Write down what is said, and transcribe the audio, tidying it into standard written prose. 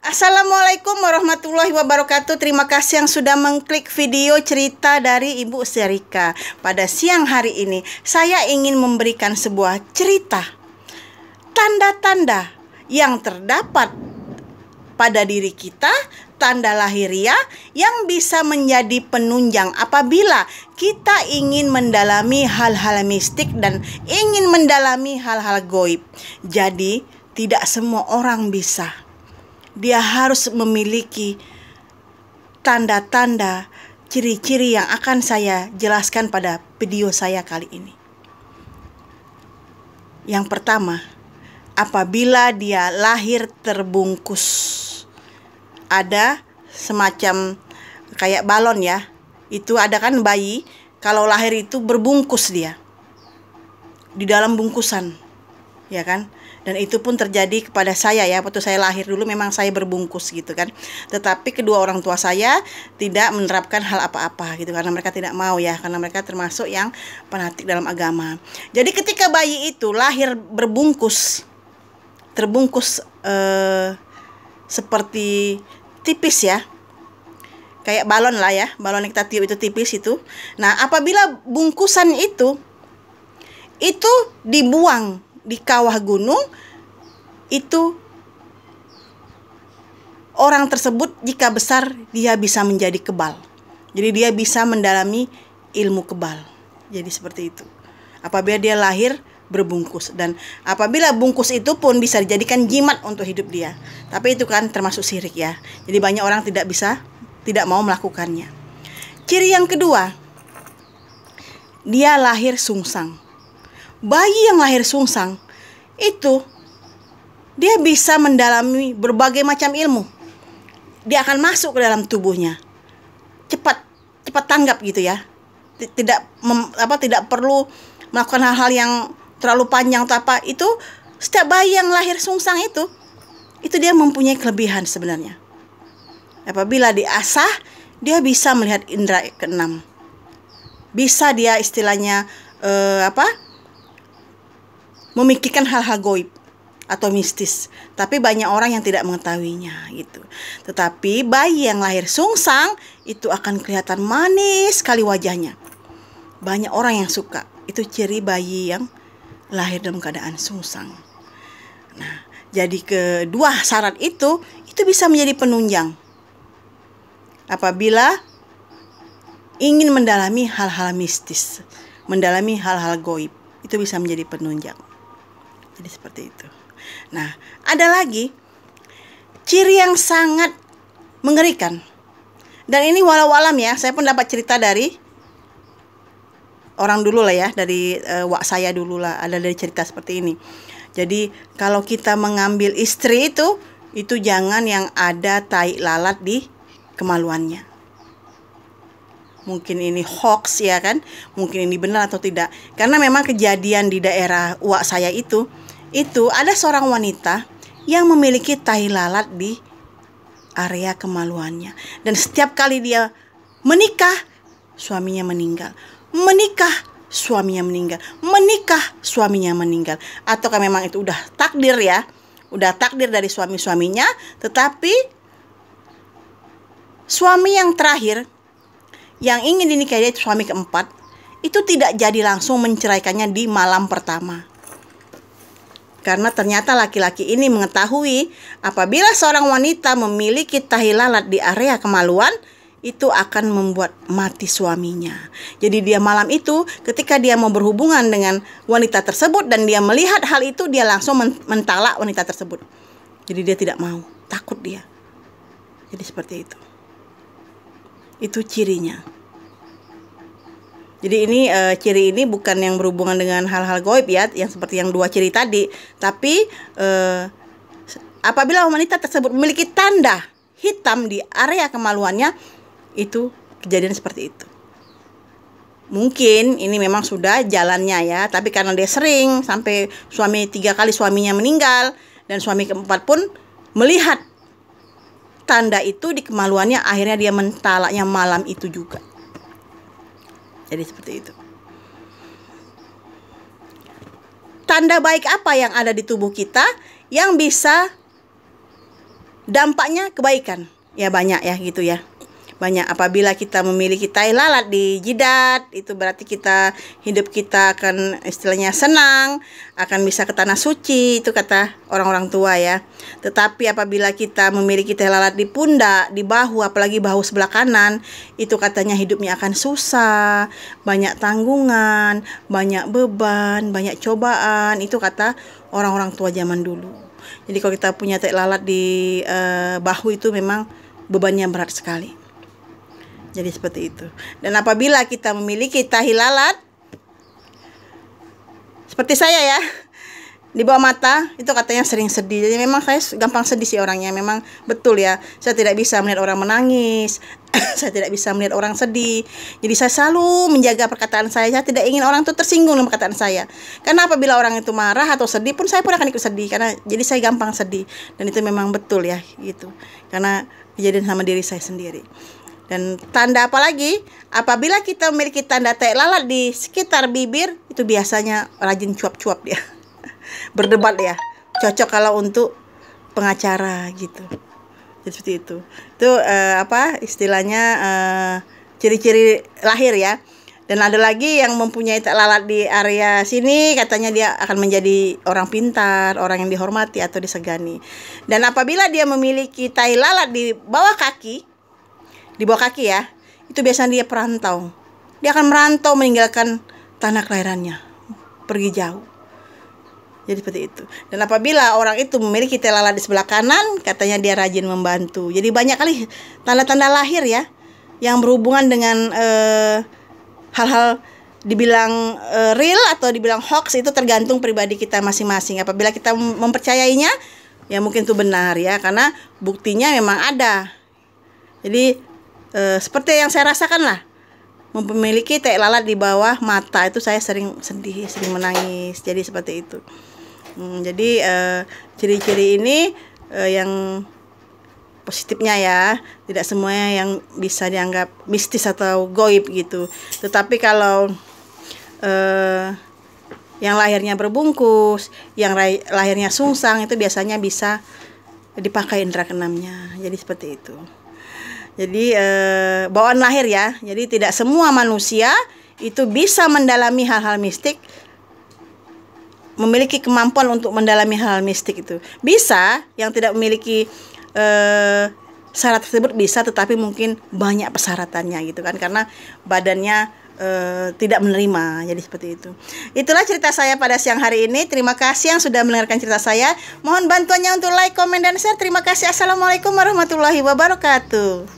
Assalamualaikum warahmatullahi wabarakatuh. Terima kasih yang sudah mengklik video cerita dari Ibu Serika. Pada siang hari ini saya ingin memberikan sebuah cerita tanda-tanda yang terdapat pada diri kita, tanda lahiriah yang bisa menjadi penunjang apabila kita ingin mendalami hal-hal mistik dan ingin mendalami hal-hal gaib. Jadi tidak semua orang bisa. Dia harus memiliki tanda-tanda, ciri-ciri yang akan saya jelaskan pada video saya kali ini. Yang pertama, apabila dia lahir terbungkus. Ada semacam kayak balon ya. Itu ada kan bayi, kalau lahir itu berbungkus dia. Di dalam bungkusan. Ya kan? Dan itu pun terjadi kepada saya ya. Waktu saya lahir dulu memang saya berbungkus gitu kan. Tetapi kedua orang tua saya tidak menerapkan hal apa-apa gitu. Karena mereka tidak mau ya. Karena mereka termasuk yang fanatik dalam agama. Jadi ketika bayi itu lahir berbungkus. Terbungkus seperti tipis ya. Kayak balon lah ya. Balon yang kita tiup itu tipis itu. Nah apabila bungkusan itu dibuang di kawah gunung, itu orang tersebut jika besar dia bisa menjadi kebal. Jadi dia bisa mendalami ilmu kebal. Jadi seperti itu. Apabila dia lahir berbungkus, dan apabila bungkus itu pun bisa dijadikan jimat untuk hidup dia. Tapi itu kan termasuk syirik ya. Jadi banyak orang tidak mau melakukannya. Ciri yang kedua, dia lahir sungsang. Bayi yang lahir sungsang itu dia bisa mendalami berbagai macam ilmu. Dia akan masuk ke dalam tubuhnya. Cepat tanggap gitu ya. Tidak perlu melakukan hal-hal yang terlalu panjang atau apa. Itu setiap bayi yang lahir sungsang itu dia mempunyai kelebihan sebenarnya. Apabila diasah, dia bisa melihat indera keenam. Bisa dia istilahnya memikirkan hal-hal gaib atau mistis. Tapi banyak orang yang tidak mengetahuinya gitu. Tetapi bayi yang lahir sungsang itu akan kelihatan manis sekali wajahnya. Banyak orang yang suka. Itu ciri bayi yang lahir dalam keadaan sungsang. Nah, jadi kedua syarat itu bisa menjadi penunjang. Apabila ingin mendalami hal-hal mistis, mendalami hal-hal gaib, itu bisa menjadi penunjang. Jadi seperti itu. Nah, ada lagi ciri yang sangat mengerikan. Dan ini walau alam ya, saya pun dapat cerita dari orang dulu lah ya, dari wak saya dulu lah, ada dari cerita seperti ini. Jadi kalau kita mengambil istri itu jangan yang ada tai lalat di kemaluannya. Mungkin ini hoax ya kan, mungkin ini benar atau tidak. Karena memang kejadian di daerah wak saya itu ada seorang wanita yang memiliki tai lalat di area kemaluannya. Dan setiap kali dia menikah, suaminya meninggal. Menikah, suaminya meninggal. Menikah, suaminya meninggal. Ataukah memang itu udah takdir ya, udah takdir dari suami-suaminya. Tetapi suami yang terakhir yang ingin dinikahi, yaitu suami keempat, itu tidak jadi langsung menceraikannya di malam pertama. Karena ternyata laki-laki ini mengetahui apabila seorang wanita memiliki tahi lalat di area kemaluan, itu akan membuat mati suaminya. Jadi dia malam itu ketika dia mau berhubungan dengan wanita tersebut dan dia melihat hal itu, dia langsung mentalak wanita tersebut. Jadi dia tidak mau, takut dia. Jadi seperti itu. Itu cirinya. Jadi ini ciri ini bukan yang berhubungan dengan hal-hal gaib ya, yang seperti yang dua ciri tadi. Tapi apabila wanita tersebut memiliki tanda hitam di area kemaluannya, itu kejadian seperti itu. Mungkin ini memang sudah jalannya ya, tapi karena dia sering sampai 3 kali suaminya meninggal dan suami keempat pun melihat tanda itu di kemaluannya, akhirnya dia mentalaknya malam itu juga. Jadi seperti itu. Tanda baik apa yang ada di tubuh kita yang bisa dampaknya kebaikan. Ya banyak ya gitu ya. Banyak. Apabila kita memiliki tai lalat di jidat, itu berarti hidup kita akan istilahnya senang, akan bisa ke tanah suci, itu kata orang-orang tua ya. Tetapi apabila kita memiliki tai lalat di pundak, di bahu, apalagi bahu sebelah kanan, itu katanya hidupnya akan susah, banyak tanggungan, banyak beban, banyak cobaan, itu kata orang-orang tua zaman dulu. Jadi kalau kita punya tai lalat di bahu itu memang bebannya berat sekali. Jadi seperti itu. Dan apabila kita memiliki tahi lalat seperti saya ya, di bawah mata, itu katanya sering sedih. Jadi memang saya gampang sedih sih orangnya. Memang betul ya, saya tidak bisa melihat orang menangis. Saya tidak bisa melihat orang sedih. Jadi saya selalu menjaga perkataan saya. Saya tidak ingin orang itu tersinggung dengan perkataan saya. Karena apabila orang itu marah atau sedih pun, saya pun akan ikut sedih. Jadi saya gampang sedih. Dan itu memang betul ya gitu. Karena kejadian sama diri saya sendiri. Dan tanda apa lagi? Apabila kita memiliki tanda tai lalat di sekitar bibir, itu biasanya rajin cuap-cuap dia. Berdebat ya. Cocok kalau untuk pengacara gitu. Jadi seperti itu. Itu istilahnya ciri-ciri lahir ya. Dan ada lagi yang mempunyai tai lalat di area sini, katanya dia akan menjadi orang pintar, orang yang dihormati atau disegani. Dan apabila dia memiliki tai lalat di bawah kaki ya, itu biasanya dia perantau. Dia akan merantau meninggalkan tanah kelahirannya, pergi jauh. Jadi seperti itu. Dan apabila orang itu memiliki tai lalat di sebelah kanan, katanya dia rajin membantu. Jadi banyak kali tanda-tanda lahir ya, yang berhubungan dengan hal-hal dibilang real atau dibilang hoax, itu tergantung pribadi kita masing-masing. Apabila kita mempercayainya, ya mungkin itu benar ya, karena buktinya memang ada. Jadi seperti yang saya rasakan lah, memiliki tai lalat di bawah mata, itu saya sering sedih, sering menangis. Jadi seperti itu. Jadi ciri-ciri ini yang positifnya ya, tidak semuanya yang bisa dianggap mistis atau goib gitu. Tetapi kalau yang lahirnya berbungkus, yang lahirnya sungsang, itu biasanya bisa dipakai indera keenamnya. Jadi seperti itu. Jadi bawaan lahir ya. Jadi tidak semua manusia itu bisa mendalami hal-hal mistik, memiliki kemampuan untuk mendalami hal-hal mistik itu. Bisa, yang tidak memiliki syarat tersebut bisa, tetapi mungkin banyak persyaratannya gitu kan, karena badannya tidak menerima. Jadi seperti itu. Itulah cerita saya pada siang hari ini. Terima kasih yang sudah mendengarkan cerita saya. Mohon bantuannya untuk like, komen, dan share. Terima kasih. Assalamualaikum warahmatullahi wabarakatuh.